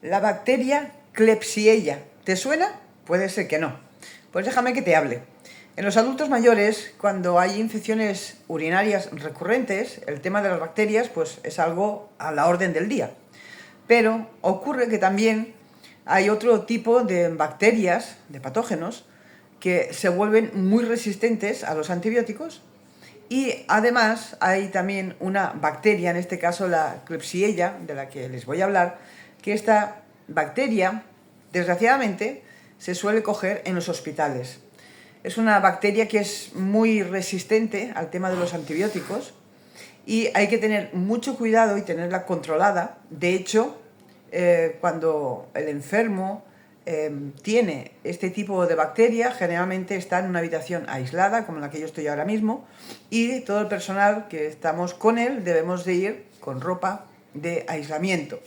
La bacteria Klebsiella, ¿te suena? Puede ser que no. Pues déjame que te hable. En los adultos mayores, cuando hay infecciones urinarias recurrentes, el tema de las bacterias pues, es algo a la orden del día. Pero ocurre que también hay otro tipo de bacterias, de patógenos, que se vuelven muy resistentes a los antibióticos. Y además hay también una bacteria, en este caso la Klebsiella, de la que les voy a hablar, que esta bacteria, desgraciadamente, se suele coger en los hospitales. Es una bacteria que es muy resistente al tema de los antibióticos y hay que tener mucho cuidado y tenerla controlada. De hecho, cuando el enfermo tiene este tipo de bacteria, generalmente está en una habitación aislada, como la que yo estoy ahora mismo, y todo el personal que estamos con él debemos de ir con ropa de aislamiento.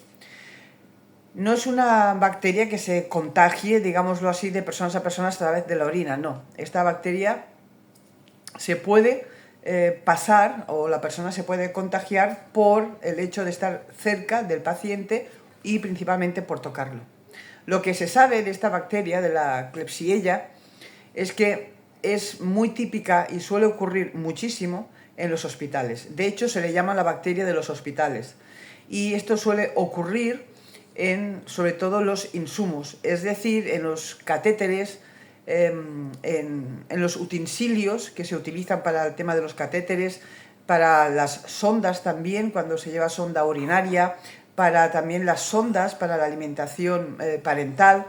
No es una bacteria que se contagie, digámoslo así, de personas a personas a través de la orina, no. Esta bacteria se puede pasar, o la persona se puede contagiar por el hecho de estar cerca del paciente y principalmente por tocarlo. Lo que se sabe de esta bacteria, de la Klebsiella, es que es muy típica y suele ocurrir muchísimo en los hospitales. De hecho, se le llama la bacteria de los hospitales. Y esto suele ocurrir en, sobre todo, los insumos, es decir, en los catéteres, en los utensilios que se utilizan para el tema de los catéteres, para las sondas también, cuando se lleva sonda urinaria, para también las sondas para la alimentación parental,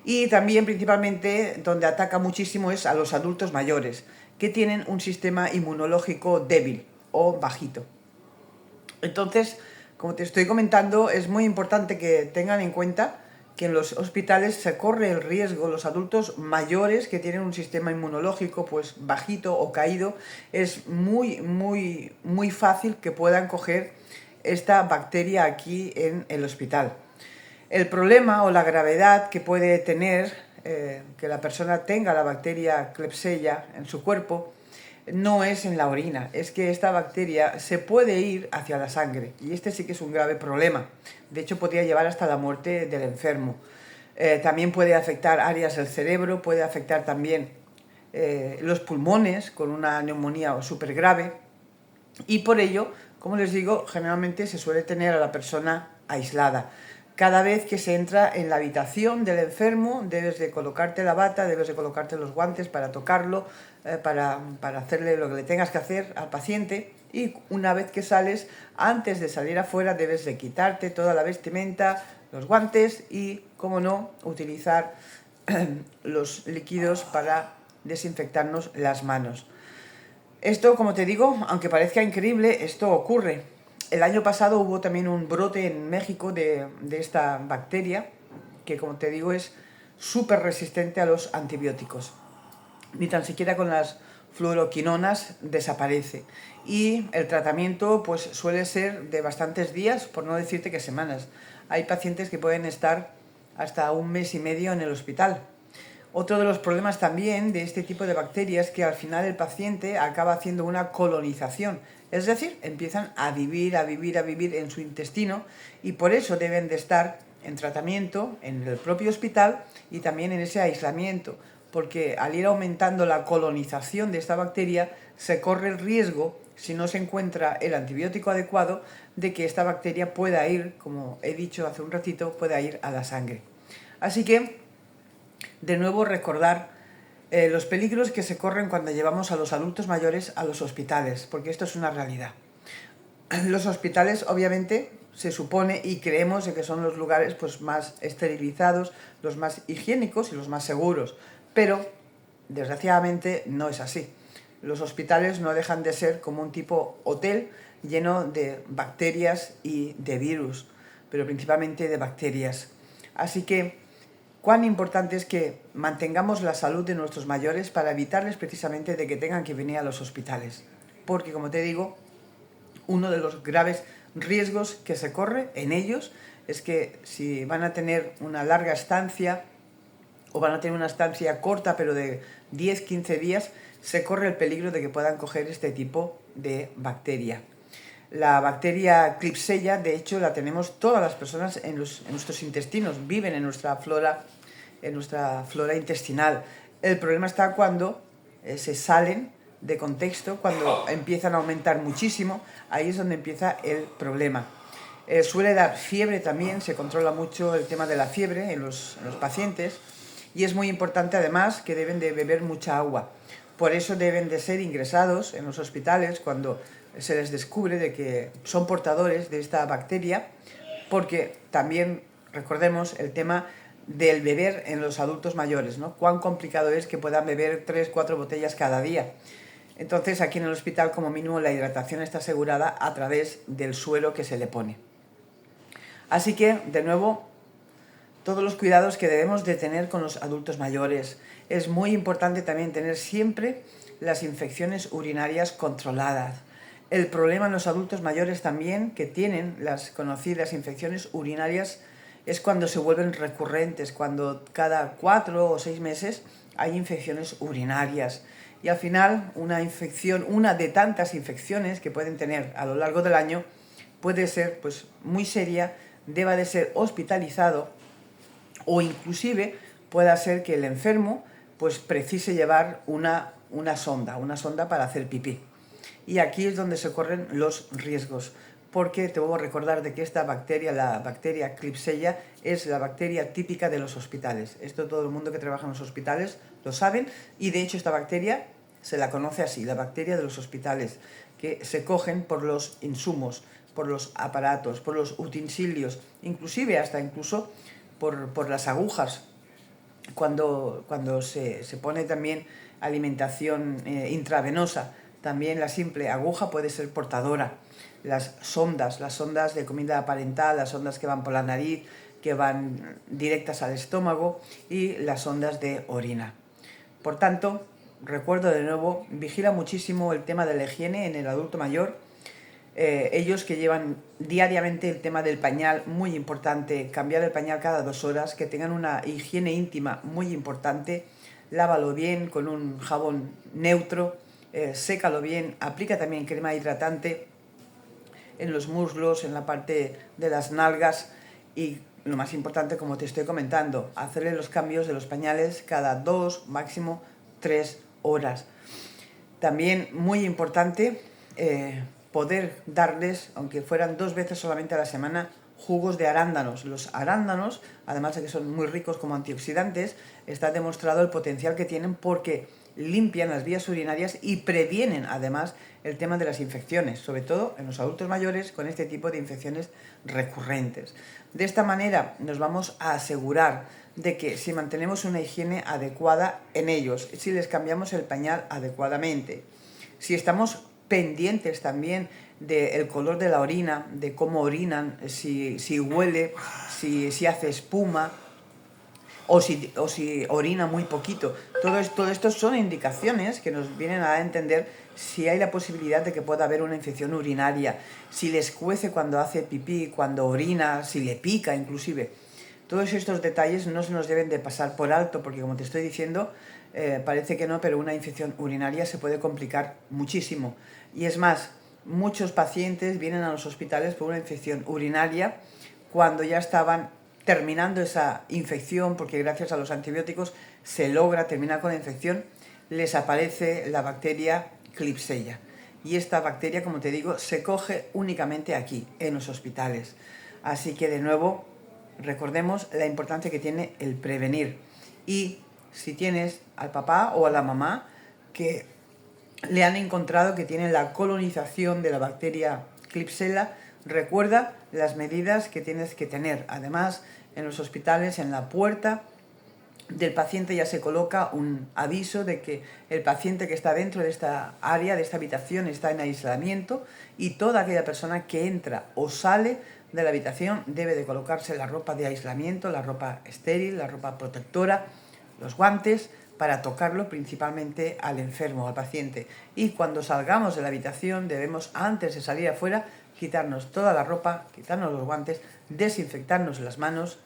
y también principalmente donde ataca muchísimo es a los adultos mayores, que tienen un sistema inmunológico débil o bajito. Entonces, como te estoy comentando, es muy importante que tengan en cuenta que en los hospitales se corre el riesgo, los adultos mayores que tienen un sistema inmunológico pues bajito o caído, es muy fácil que puedan coger esta bacteria aquí en el hospital. El problema o la gravedad que puede tener que la persona tenga la bacteria Klebsiella en su cuerpo no es en la orina, es que esta bacteria se puede ir hacia la sangre y este sí que es un grave problema. De hecho, podría llevar hasta la muerte del enfermo. También puede afectar áreas del cerebro, puede afectar también los pulmones con una neumonía súper grave y por ello, como les digo, generalmente se suele tener a la persona aislada. Cada vez que se entra en la habitación del enfermo, debes de colocarte la bata, debes de colocarte los guantes para tocarlo, para hacerle lo que le tengas que hacer al paciente. Y una vez que sales, antes de salir afuera, debes de quitarte toda la vestimenta, los guantes y, como no, utilizar los líquidos para desinfectarnos las manos. Esto, como te digo, aunque parezca increíble, esto ocurre. El año pasado hubo también un brote en México de esta bacteria, que como te digo es súper resistente a los antibióticos. Ni tan siquiera con las fluoroquinonas desaparece. Y el tratamiento pues suele ser de bastantes días, por no decirte que semanas. Hay pacientes que pueden estar hasta 1 mes y medio en el hospital. Otro de los problemas también de este tipo de bacterias es que al final el paciente acaba haciendo una colonización, es decir, empiezan a vivir en su intestino y por eso deben de estar en tratamiento en el propio hospital y también en ese aislamiento, porque al ir aumentando la colonización de esta bacteria se corre el riesgo, si no se encuentra el antibiótico adecuado, de que esta bacteria pueda ir, como he dicho hace un ratito, pueda ir a la sangre. Así que de nuevo recordar los peligros que se corren cuando llevamos a los adultos mayores a los hospitales, porque esto es una realidad. Los hospitales, obviamente, se supone y creemos que son los lugares pues, más esterilizados, los más higiénicos y los más seguros, pero desgraciadamente no es así. Los hospitales no dejan de ser como un tipo hotel lleno de bacterias y de virus, pero principalmente de bacterias. Así que cuán importante es que mantengamos la salud de nuestros mayores para evitarles precisamente de que tengan que venir a los hospitales. Porque, como te digo, uno de los graves riesgos que se corre en ellos es que si van a tener una larga estancia o van a tener una estancia corta pero de 10-15 días, se corre el peligro de que puedan coger este tipo de bacteria. La bacteria Klebsiella, de hecho, la tenemos todas las personas en nuestros intestinos, viven en nuestra flora intestinal. El problema está cuando se salen de contexto, cuando empiezan a aumentar muchísimo, ahí es donde empieza el problema. Suele dar fiebre también, se controla mucho el tema de la fiebre en los pacientes, y es muy importante además que deben de beber mucha agua. Por eso deben de ser ingresados en los hospitales cuando se les descubre de que son portadores de esta bacteria, porque también recordemos el tema del beber en los adultos mayores, ¿no? Cuán complicado es que puedan beber 3-4 botellas cada día. Entonces aquí en el hospital como mínimo la hidratación está asegurada a través del suero que se le pone. Así que, de nuevo, todos los cuidados que debemos de tener con los adultos mayores. Es muy importante también tener siempre las infecciones urinarias controladas. El problema en los adultos mayores también, que tienen las conocidas infecciones urinarias, es cuando se vuelven recurrentes, cuando cada 4 o 6 meses hay infecciones urinarias. Y al final, una de tantas infecciones que pueden tener a lo largo del año, puede ser pues, muy seria, deba de ser hospitalizado, o inclusive pueda ser que el enfermo pues, precise llevar una sonda para hacer pipí. Y aquí es donde se corren los riesgos, porque te voy a recordar de que esta bacteria, la bacteria Klebsiella, es la bacteria típica de los hospitales. Esto todo el mundo que trabaja en los hospitales lo saben, y de hecho esta bacteria se la conoce así, la bacteria de los hospitales, que se cogen por los insumos, por los aparatos, por los utensilios, inclusive por las agujas, cuando se pone también alimentación intravenosa. También la simple aguja puede ser portadora. Las sondas de comida parental, las sondas que van por la nariz, que van directas al estómago, y las sondas de orina. Por tanto, recuerdo de nuevo, vigila muchísimo el tema de la higiene en el adulto mayor. Ellos que llevan diariamente el tema del pañal, muy importante, cambiar el pañal cada 2 horas, que tengan una higiene íntima muy importante, lávalo bien con un jabón neutro, sécalo bien, aplica también crema hidratante en los muslos, en la parte de las nalgas, y lo más importante, como te estoy comentando, hacerle los cambios de los pañales cada 2, máximo 3 horas. También muy importante poder darles, aunque fueran 2 veces solamente a la semana, jugos de arándanos. Los arándanos, además de que son muy ricos como antioxidantes, está demostrado el potencial que tienen porque limpian las vías urinarias y previenen además el tema de las infecciones, sobre todo en los adultos mayores con este tipo de infecciones recurrentes. De esta manera nos vamos a asegurar de que si mantenemos una higiene adecuada en ellos, si les cambiamos el pañal adecuadamente, si estamos pendientes también del color de la orina, de cómo orinan, si huele, si hace espuma, o si orina muy poquito. Todo esto son indicaciones que nos vienen a entender si hay la posibilidad de que pueda haber una infección urinaria, si les cuece cuando hace pipí, cuando orina, si le pica inclusive. Todos estos detalles no se nos deben de pasar por alto, porque como te estoy diciendo, parece que no, pero una infección urinaria se puede complicar muchísimo. Y es más, muchos pacientes vienen a los hospitales por una infección urinaria cuando ya estaban terminando esa infección, porque gracias a los antibióticos se logra terminar con la infección, les aparece la bacteria Klebsiella. Y esta bacteria, como te digo, se coge únicamente aquí, en los hospitales. Así que, de nuevo, recordemos la importancia que tiene el prevenir. Y si tienes al papá o a la mamá que le han encontrado que tienen la colonización de la bacteria Klebsiella, recuerda las medidas que tienes que tener. Además, en los hospitales, en la puerta del paciente ya se coloca un aviso de que el paciente que está dentro de esta área, de esta habitación, está en aislamiento, y toda aquella persona que entra o sale de la habitación debe de colocarse la ropa de aislamiento, la ropa estéril, la ropa protectora, los guantes, para tocarlo principalmente al enfermo, al paciente. Y cuando salgamos de la habitación debemos, antes de salir afuera, quitarnos toda la ropa, quitarnos los guantes, desinfectarnos las manos,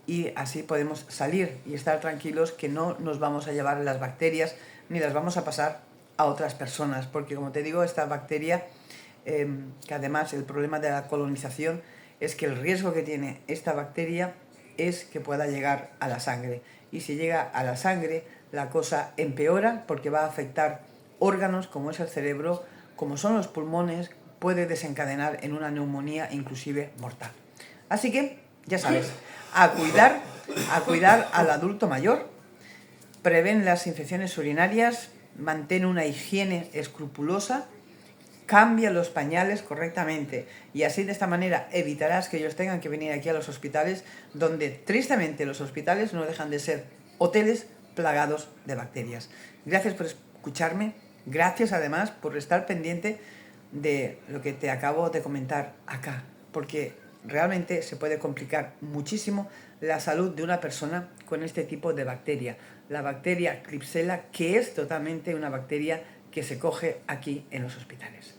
y así podemos salir y estar tranquilos que no nos vamos a llevar las bacterias ni las vamos a pasar a otras personas, porque como te digo, esta bacteria que además el problema de la colonización es que el riesgo que tiene esta bacteria es que pueda llegar a la sangre. Y si llega a la sangre, la cosa empeora porque va a afectar órganos como es el cerebro, como son los pulmones, puede desencadenar en una neumonía inclusive mortal. Así que, ya sabes, a cuidar al adulto mayor, prevén las infecciones urinarias, mantén una higiene escrupulosa, cambia los pañales correctamente y así de esta manera evitarás que ellos tengan que venir aquí a los hospitales, donde tristemente los hospitales no dejan de ser hoteles plagados de bacterias. Gracias por escucharme, gracias además por estar pendiente de lo que te acabo de comentar acá, porque realmente se puede complicar muchísimo la salud de una persona con este tipo de bacteria, la bacteria Klebsiella, que es totalmente una bacteria que se coge aquí en los hospitales.